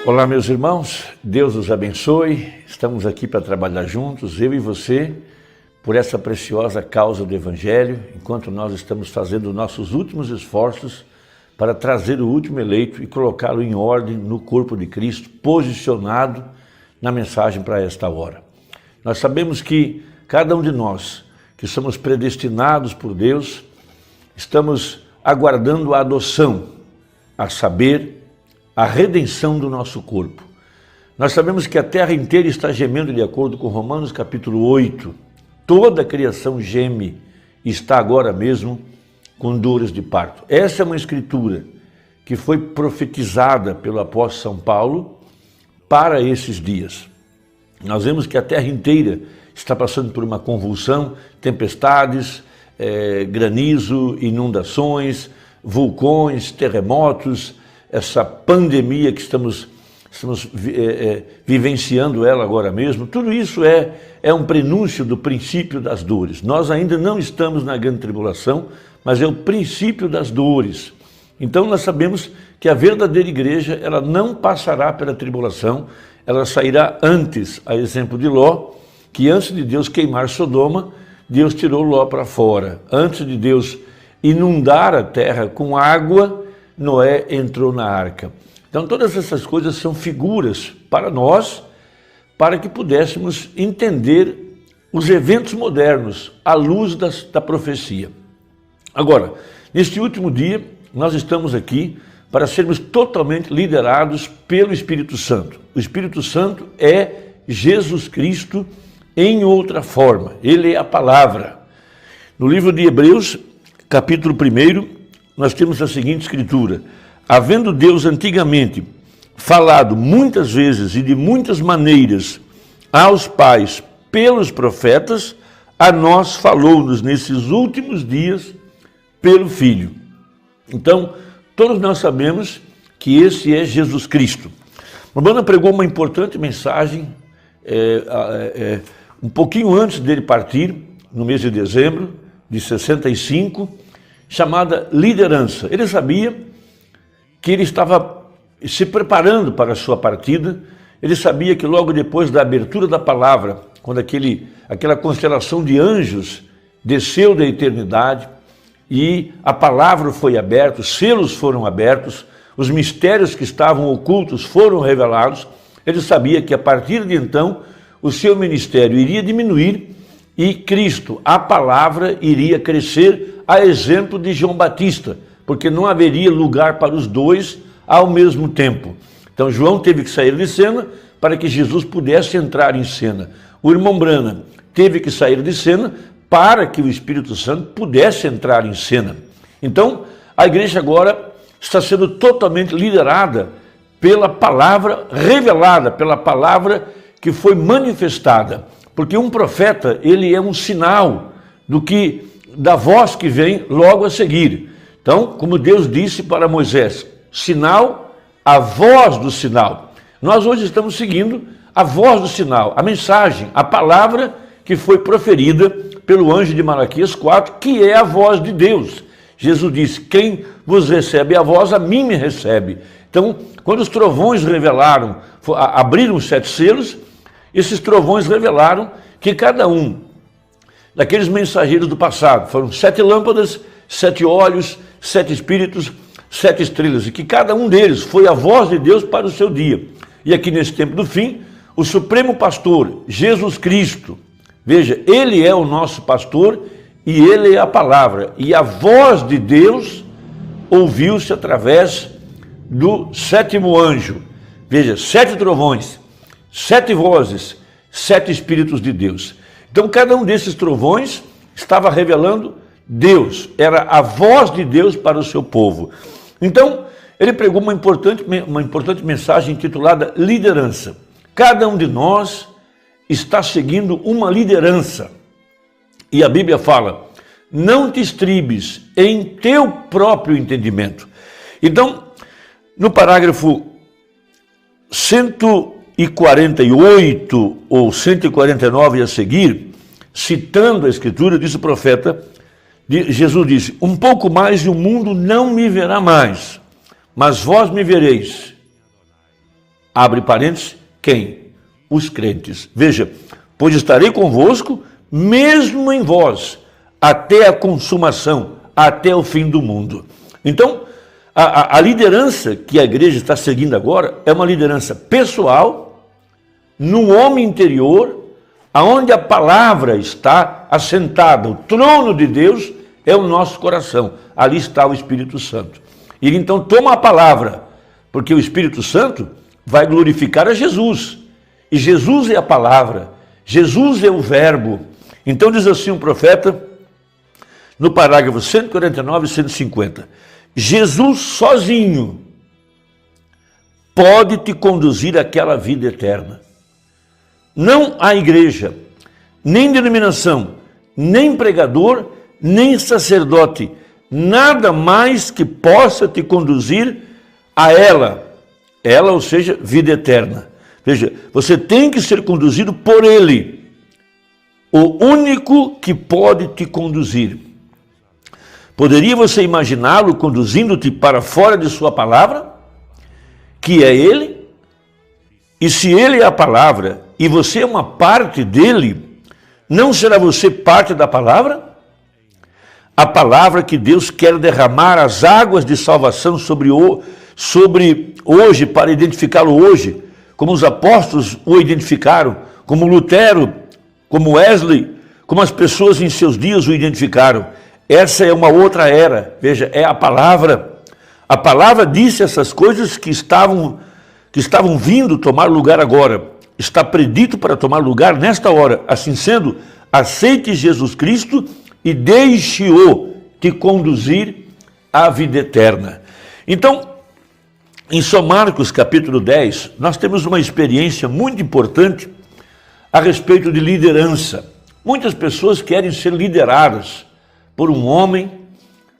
Olá, meus irmãos, Deus os abençoe. Estamos aqui para trabalhar juntos, eu e você, por essa preciosa causa do Evangelho, enquanto nós estamos fazendo nossos últimos esforços para trazer o último eleito e colocá-lo em ordem no corpo de Cristo, posicionado na mensagem para esta hora. Nós sabemos que cada um de nós, que somos predestinados por Deus, estamos aguardando a adoção, a saber, a redenção do nosso corpo. Nós sabemos que a terra inteira está gemendo de acordo com Romanos capítulo 8. Toda a criação geme e está agora mesmo com dores de parto. Essa é uma escritura que foi profetizada pelo apóstolo São Paulo para esses dias. Nós vemos que a terra inteira está passando por uma convulsão, tempestades, granizo, inundações, vulcões, terremotos, essa pandemia que estamos vivenciando ela agora mesmo. Tudo isso é um prenúncio do princípio das dores. Nós ainda não estamos na grande tribulação, mas é o princípio das dores. Então nós sabemos que a verdadeira igreja, ela não passará pela tribulação, ela sairá antes, a exemplo de Ló, que antes de Deus queimar Sodoma, Deus tirou Ló para fora. Antes de Deus inundar a terra com água, Noé entrou na arca. Então todas essas coisas são figuras para nós, para que pudéssemos entender os eventos modernos à luz da profecia. Agora, neste último dia, nós estamos aqui para sermos totalmente liderados pelo Espírito Santo. O Espírito Santo é Jesus Cristo em outra forma. Ele é a palavra. No livro de Hebreus, capítulo 1, nós temos a seguinte escritura: havendo Deus antigamente falado muitas vezes e de muitas maneiras aos pais pelos profetas, a nós falou-nos nesses últimos dias pelo Filho. Então, todos nós sabemos que esse é Jesus Cristo. Romana pregou uma importante mensagem um pouquinho antes dele partir, no mês de dezembro de 65, chamada liderança. Ele sabia que ele estava se preparando para a sua partida, ele sabia que logo depois da abertura da palavra, quando aquela constelação de anjos desceu da eternidade e a palavra foi aberta, os selos foram abertos, os mistérios que estavam ocultos foram revelados, ele sabia que a partir de então o seu ministério iria diminuir e Cristo, a palavra, iria crescer a exemplo de João Batista, porque não haveria lugar para os dois ao mesmo tempo. Então João teve que sair de cena para que Jesus pudesse entrar em cena. O irmão Branham teve que sair de cena para que o Espírito Santo pudesse entrar em cena. Então a igreja agora está sendo totalmente liderada pela palavra revelada, pela palavra que foi manifestada. Porque um profeta, ele é um sinal da voz que vem logo a seguir. Então, como Deus disse para Moisés, sinal, a voz do sinal. Nós hoje estamos seguindo a voz do sinal, a mensagem, a palavra que foi proferida pelo anjo de Malaquias 4, que é a voz de Deus. Jesus disse, quem vos recebe a voz, a mim me recebe. Então, quando os trovões revelaram, abriram os 7 selos, esses trovões revelaram que cada um daqueles mensageiros do passado, foram 7 lâmpadas, 7 olhos, 7 espíritos, 7 estrelas, e que cada um deles foi a voz de Deus para o seu dia. E aqui nesse tempo do fim, o supremo pastor, Jesus Cristo, veja, ele é o nosso pastor e ele é a palavra. E a voz de Deus ouviu-se através do 7º anjo. Veja, 7 trovões, 7 vozes, 7 espíritos de Deus. Então cada um desses trovões estava revelando Deus, era a voz de Deus para o seu povo. Então ele pregou uma importante mensagem intitulada liderança. Cada um de nós está seguindo uma liderança. E a Bíblia fala, não te estribes em teu próprio entendimento. Então, no parágrafo 148 ou 149 a seguir, citando a Escritura, diz o profeta, Jesus disse, um pouco mais e o mundo não me verá mais, mas vós me vereis, Abre parênteses, quem? Os crentes. Veja, pois estarei convosco, mesmo em vós, até a consumação, até o fim do mundo. Então, a liderança que a igreja está seguindo agora é uma liderança pessoal, no homem interior, aonde a palavra está assentada, o trono de Deus é o nosso coração, ali está o Espírito Santo. Ele então toma a palavra, porque o Espírito Santo vai glorificar a Jesus, e Jesus é a palavra, Jesus é o verbo. Então diz assim um profeta, no parágrafo 149 e 150, Jesus sozinho pode te conduzir àquela vida eterna. Não há igreja, nem denominação, nem pregador, nem sacerdote, nada mais que possa te conduzir a ela, ou seja, vida eterna. Veja, você tem que ser conduzido por Ele, o único que pode te conduzir. Poderia você imaginá-lo conduzindo-te para fora de sua palavra, que é Ele? E se Ele é a palavra e você é uma parte dele, não será você parte da palavra? A palavra que Deus quer derramar as águas de salvação sobre hoje, para identificá-lo hoje, como os apóstolos o identificaram, como Lutero, como Wesley, como as pessoas em seus dias o identificaram. Essa é uma outra era, veja, é a palavra. A palavra disse essas coisas que estavam vindo tomar lugar agora. Está predito para tomar lugar nesta hora. Assim sendo, aceite Jesus Cristo e deixe-o te conduzir à vida eterna. Então, em São Marcos capítulo 10, nós temos uma experiência muito importante a respeito de liderança. Muitas pessoas querem ser lideradas por um homem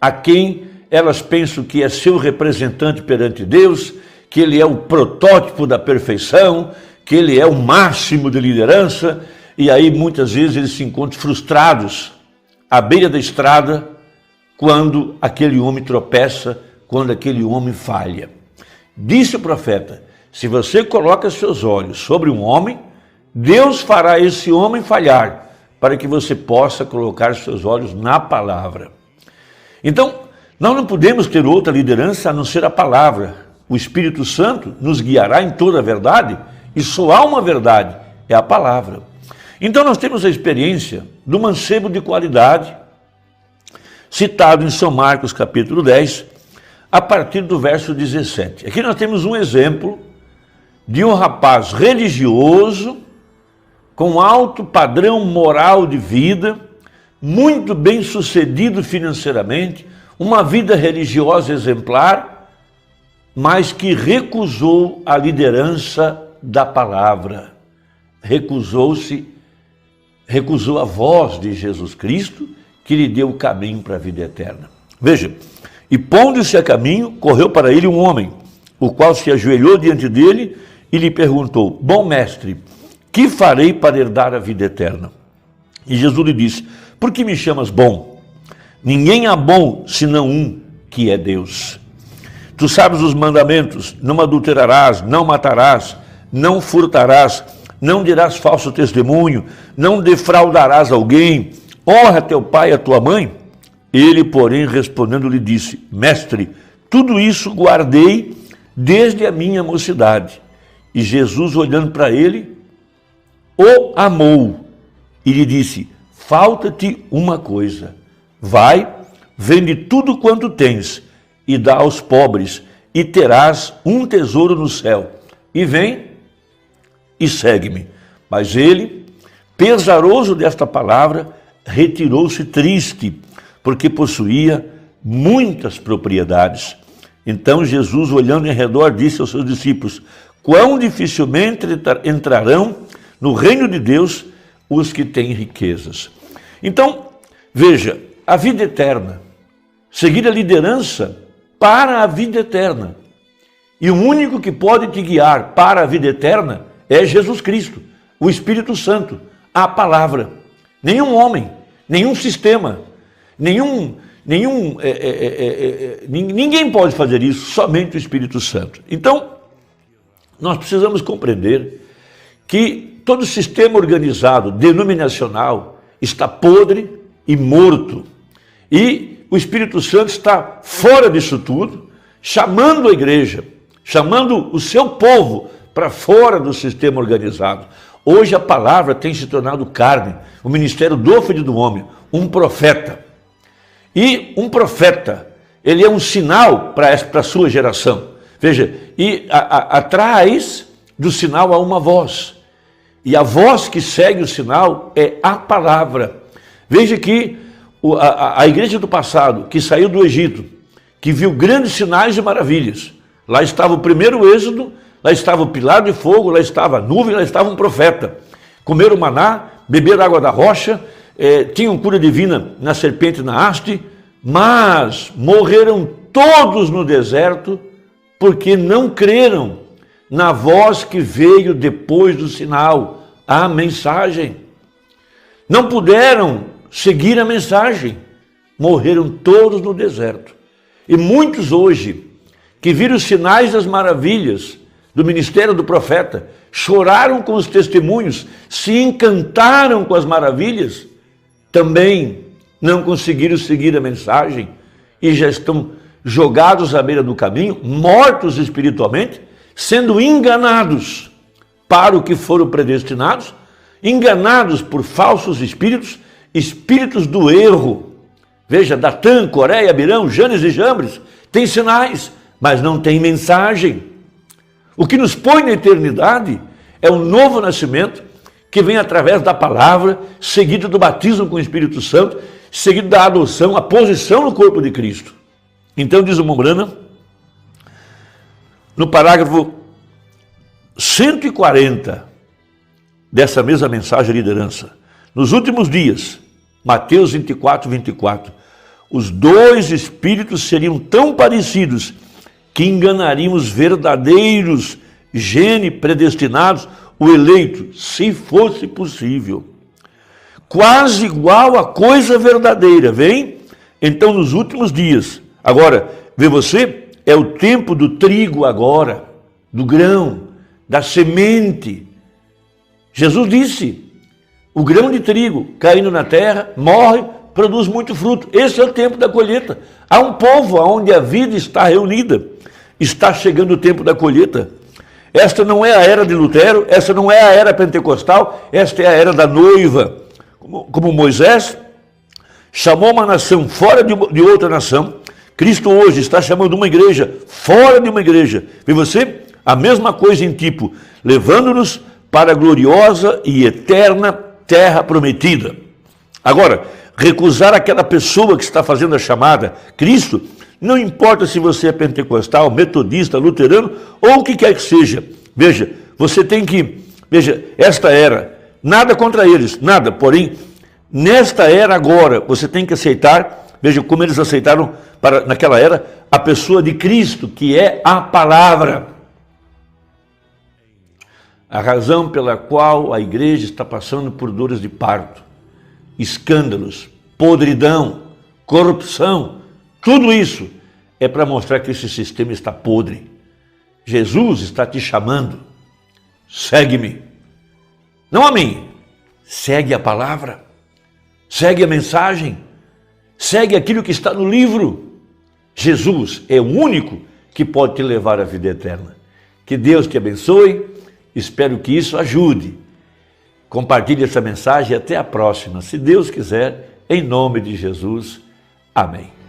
a quem elas pensam que é seu representante perante Deus, que ele é o protótipo da perfeição, que ele é o máximo de liderança, e aí muitas vezes eles se encontram frustrados à beira da estrada quando aquele homem tropeça, quando aquele homem falha. Disse o profeta, se você coloca seus olhos sobre um homem, Deus fará esse homem falhar, para que você possa colocar seus olhos na palavra. Então, nós não podemos ter outra liderança a não ser a palavra. O Espírito Santo nos guiará em toda a verdade, e só há uma verdade, é a palavra. Então nós temos a experiência do mancebo de qualidade, citado em São Marcos capítulo 10, a partir do verso 17. Aqui nós temos um exemplo de um rapaz religioso, com alto padrão moral de vida, muito bem sucedido financeiramente, uma vida religiosa exemplar, mas que recusou a liderança da palavra, recusou a voz de Jesus Cristo, que lhe deu o caminho para a vida eterna. Veja, e pondo-se a caminho, correu para ele um homem, o qual se ajoelhou diante dele e lhe perguntou, bom mestre, que farei para herdar a vida eterna? E Jesus lhe disse, por que me chamas bom? Ninguém há bom, senão um, que é Deus. Tu sabes os mandamentos, não adulterarás, não matarás, não furtarás, não dirás falso testemunho, não defraudarás alguém, honra teu pai e a tua mãe. Ele, porém, respondendo, lhe disse, mestre, tudo isso guardei desde a minha mocidade. E Jesus, olhando para ele, o amou e lhe disse, falta-te uma coisa, vai, vende tudo quanto tens e dá aos pobres e terás um tesouro no céu, e vem e segue-me. Mas ele, pesaroso desta palavra, retirou-se triste, porque possuía muitas propriedades. Então Jesus, olhando em redor, disse aos seus discípulos, quão dificilmente entrarão no reino de Deus os que têm riquezas. Então, veja, a vida eterna, seguir a liderança para a vida eterna. E o único que pode te guiar para a vida eterna é Jesus Cristo, o Espírito Santo, a palavra. Nenhum homem, nenhum sistema, ninguém pode fazer isso, somente o Espírito Santo. Então, nós precisamos compreender que todo o sistema organizado, denominacional, está podre e morto. E o Espírito Santo está fora disso tudo, chamando a igreja, chamando o seu povo para fora do sistema organizado. Hoje a palavra tem se tornado carne, o ministério do Filho do Homem, um profeta. E um profeta, ele é um sinal para a sua geração. Veja, e atrás do sinal há uma voz. E a voz que segue o sinal é a palavra. Veja que a igreja do passado, que saiu do Egito, que viu grandes sinais e maravilhas. Lá estava o primeiro êxodo, lá estava o pilar de fogo, lá estava a nuvem, lá estava um profeta. Comeram maná, beberam água da rocha, tinham cura divina na serpente e na haste, mas morreram todos no deserto porque não creram na voz que veio depois do sinal, a mensagem. Não puderam seguir a mensagem, morreram todos no deserto. E muitos hoje, que viram os sinais das maravilhas do ministério do profeta, choraram com os testemunhos, se encantaram com as maravilhas, também não conseguiram seguir a mensagem e já estão jogados à beira do caminho, mortos espiritualmente, sendo enganados para o que foram predestinados, enganados por falsos espíritos, espíritos do erro. Veja, Datã, Coreia, Abirão, Janes e Jambres, tem sinais, mas não tem mensagem. O que nos põe na eternidade é um novo nascimento que vem através da palavra, seguido do batismo com o Espírito Santo, seguido da adoção, a posição no corpo de Cristo. Então diz o Mombrana, no parágrafo 140 dessa mesma mensagem de liderança, nos últimos dias, Mateus 24, 24, os dois espíritos seriam tão parecidos que enganariam os verdadeiros gene predestinados, o eleito, se fosse possível. Quase igual a coisa verdadeira, vem? Então, nos últimos dias, agora, vê você, é o tempo do trigo agora, do grão, da semente. Jesus disse, o grão de trigo caindo na terra, morre, produz muito fruto. Esse é o tempo da colheita. Há um povo onde a vida está reunida. Está chegando o tempo da colheita. Esta não é a era de Lutero, esta não é a era pentecostal, esta é a era da noiva. Como Moisés chamou uma nação fora de outra nação, Cristo hoje está chamando uma igreja fora de uma igreja. Vê você? A mesma coisa em tipo, levando-nos para a gloriosa e eterna terra prometida. Agora, recusar aquela pessoa que está fazendo a chamada, Cristo, não importa se você é pentecostal, metodista, luterano ou o que quer que seja. Veja, você tem que... Veja, esta era, nada contra eles, nada. Porém, nesta era agora, você tem que aceitar, veja como eles aceitaram naquela era, a pessoa de Cristo, que é a palavra. A razão pela qual a igreja está passando por dores de parto, escândalos, podridão, corrupção, tudo isso é para mostrar que esse sistema está podre. Jesus está te chamando. Segue-me. Não a mim. Segue a palavra. Segue a mensagem. Segue aquilo que está no livro. Jesus é o único que pode te levar à vida eterna. Que Deus te abençoe. Espero que isso ajude. Compartilhe essa mensagem e até a próxima. Se Deus quiser, em nome de Jesus. Amém.